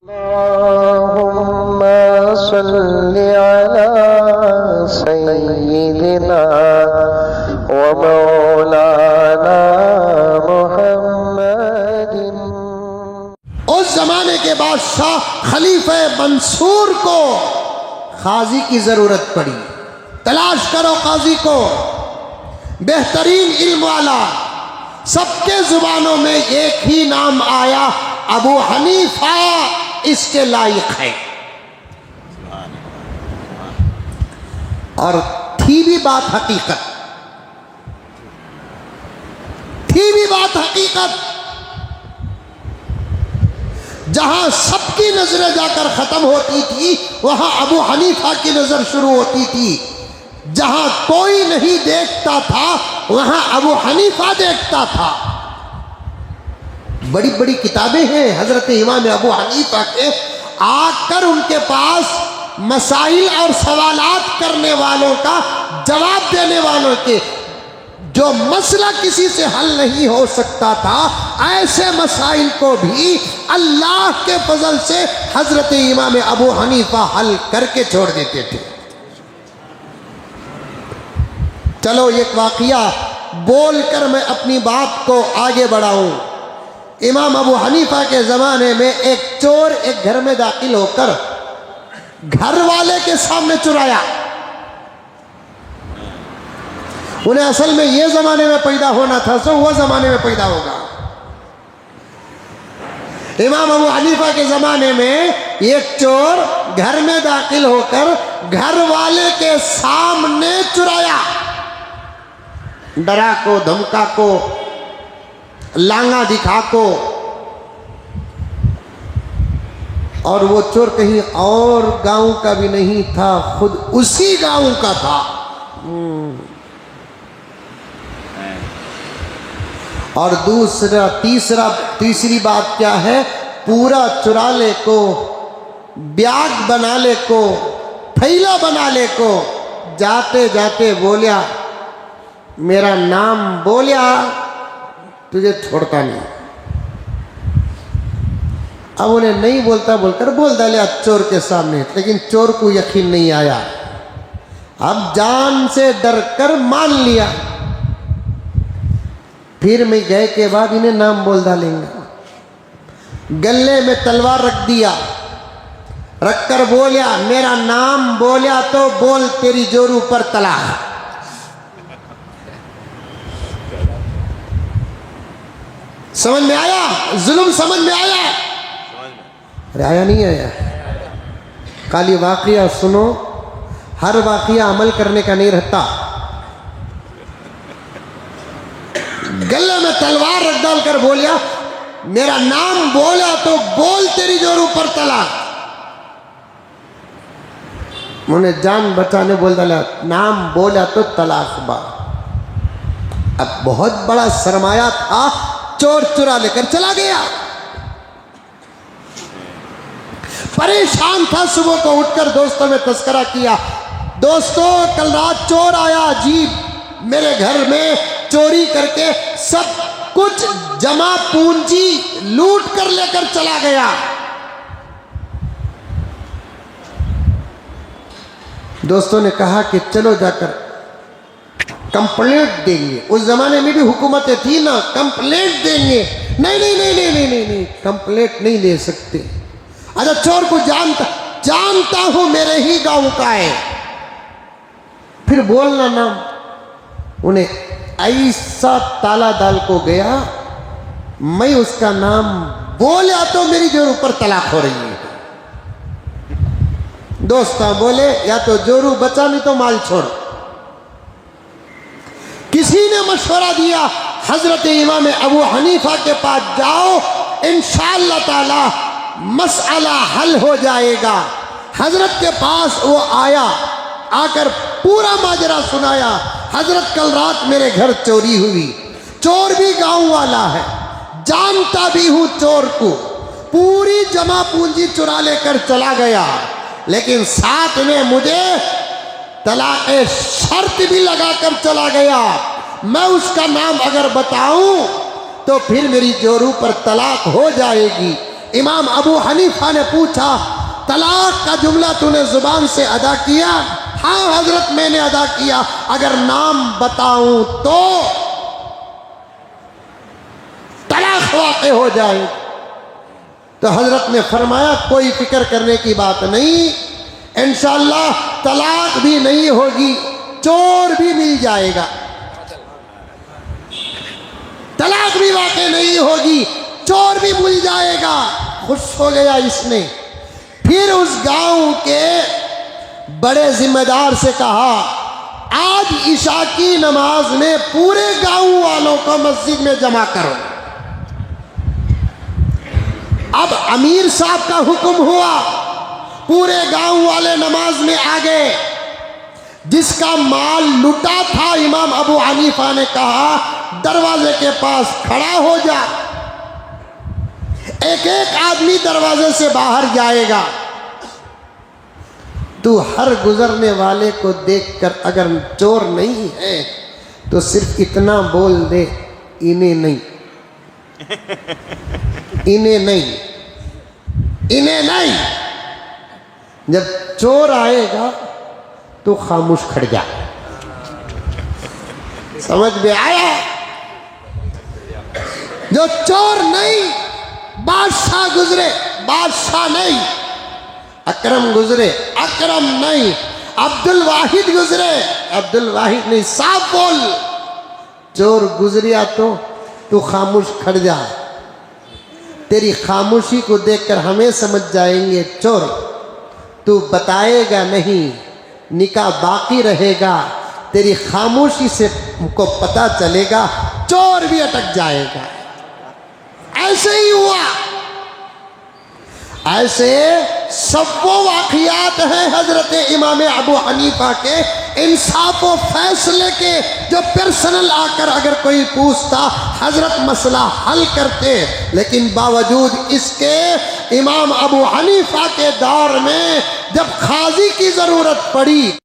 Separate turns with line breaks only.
अल्लाहुम्मा सल्लि अला सय्यिदिना व मौलाना मुहम्मदिन।
उस जमाने के बादशाह खलीफे मंसूर को काजी की जरूरत पड़ी। तलाश करो काजी को, बेहतरीन इल्म वाला। सबके जुबानों में एक ही नाम आया, अबू हनीफा इसके लायक है। और थी भी बात हकीकत, थी भी बात हकीकत। जहां सबकी नजरें जाकर खत्म होती थी, वहां अबू हनीफा की नजर शुरू होती थी। जहां कोई नहीं देखता था, वहां अबू हनीफा देखता था। बड़ी बड़ी किताबें हैं हजरत इमाम अबू हनीफा के। आकर उनके पास मसाइल और सवालात करने वालों का जवाब देने वालों के, जो मसला किसी से हल नहीं हो सकता था, ऐसे मसाइल को भी अल्लाह के फजल से हजरत इमाम अबू हनीफा हल करके छोड़ देते थे। चलो एक वाकया बोलकर मैं अपनी बात को आगे बढ़ाऊं। इमाम अबू हनीफा के ज़माने में एक चोर एक घर में दाखिल होकर घर वाले के सामने चुराया। उन्हें असल में ये ज़माने में पैदा होना था, सो वह ज़माने में पैदा होगा। इमाम अबू हनीफा के ज़माने में एक चोर घर में दाखिल होकर घर वाले के सामने चुराया। डरा को, धमका को, लांगा दिखा को। और वो चोर कहीं और गांव का भी नहीं था, खुद उसी गांव का था। और तीसरी बात क्या है, पूरा चुरा ले को, ब्याग बना ले को, थैला बना ले को। जाते जाते बोलिया, मेरा नाम बोलिया, तुझे छोड़ता नहीं। अब उन्हें नहीं बोलता बोलकर बोल डालिया चोर के सामने, लेकिन चोर को यकीन नहीं आया। अब जान से डर कर मान लिया। फिर मैं गए के बाद इन्हें नाम बोल डालेंगे। गले में तलवार रख दिया, रखकर बोलिया, मेरा नाम बोलिया तो बोल तेरी जोरू पर तलाक। समझ में आया? जुल्म समझ में आया? अरे आया नहीं आया? खाली वाकया सुनो, हर वाकया अमल करने का नहीं रहता। गले में तलवार रख डालकर बोलिया, मेरा नाम बोला तो बोल तेरी जोर ऊपर तलाक। उन्हें जान बचाने बोल डाला, नाम बोला तो तलाक बा। अब बहुत बड़ा सरमाया था, चोर चुरा लेकर चला गया। परेशान था, सुबह को उठकर दोस्तों में तस्करा किया, दोस्तों कल रात चोर आया अजीब, मेरे घर में चोरी करके सब कुछ जमा पूंजी लूट कर लेकर चला गया। दोस्तों ने कहा कि चलो जाकर कंप्लेंट देंगे। उस जमाने में भी हुकूमतें थी ना, कंप्लेंट देंगे। नहीं नहीं नहीं नहीं नहीं नहीं, नहीं कंप्लेंट नहीं ले सकते। अच्छा चोर को जानता हूं, मेरे ही गांव का है, फिर बोलना नाम। उन्हें ऐसा ताला डाल को गया, मैं उसका नाम बोला तो मेरी जोरू पर तलाक हो रही है। दोस्त बोले, या तो जोरू बचा नहीं तो माल छोड़। किसी ने मशवरा दिया, हजरत इमाम अबू हनीफा के पास जाओ, इंशाअल्लाह ताला मसला हल हो जाएगा। हजरत के पास वो आया, आकर पूरा माजरा सुनाया। हजरत कल रात मेरे घर चोरी हुई, चोर भी गांव वाला है, जानता भी हूं चोर को, पूरी जमा पूंजी चुरा लेकर चला गया, लेकिन साथ में मुझे तलाक शर्त भी लगाकर चला गया। मैं उसका नाम अगर बताऊं तो फिर मेरी जोरू पर तलाक हो जाएगी, इमाम अबू हनीफा ने पूछा, तलाक का जुमला तूने जुबान से अदा किया? हाँ हजरत मैंने अदा किया। अगर नाम बताऊं तो तलाक वाक़े हो जाए। तो हजरत ने फरमाया कोई फिक्र करने की बात नहीं, इंशाअल्लाह तलाक भी नहीं होगी, चोर भी मिल जाएगा। तलाक भी वाक़े नहीं होगी, चोर भी मिल जाएगा। खुश हो गया इसने। फिर उस गांव के बड़े जिम्मेदार से कहा, आज ईशा की नमाज में पूरे गांव वालों को मस्जिद में जमा करो। अब अमीर साहब का हुक्म हुआ, पूरे गांव वाले नमाज में आ गए। जिसका माल लुटा था इमाम अबू हनीफा ने कहा दरवाजे के पास खड़ा हो जा, एक एक आदमी दरवाजे से बाहर जाएगा। तू हर गुजरने वाले को देखकर अगर चोर नहीं है तो सिर्फ इतना बोल दे, इन्हें नहीं, इन्हें नहीं, इन्हें नहीं। जब चोर आएगा तो खामोश खड़ जा। समझ में आया? जो चोर नहीं, बादशाह गुजरे, बादशाह नहीं, अकरम गुजरे, अकरम नहीं, अब्दुल वाहिद गुजरे, अब्दुल वाहिद नहीं, साफ बोल। चोर गुजरिया तो तू खामोश खड़ जा। तेरी खामोशी को देखकर हमें समझ जाएंगे चोर। तू बताएगा नहीं, निकाह बाकी रहेगा, तेरी खामोशी से हमको पता चलेगा, चोर भी अटक जाएगा। ऐसे ही हुआ। ऐसे सब वो वाक़ियात हैं हजरत इमाम अबू हनीफा के इंसाफ व फैसले के, जो पर्सनल आकर अगर कोई पूछता हजरत मसला हल करते। लेकिन बावजूद इसके इमाम अबू हनीफा के दौर में जब खाजी की ज़रूरत पड़ी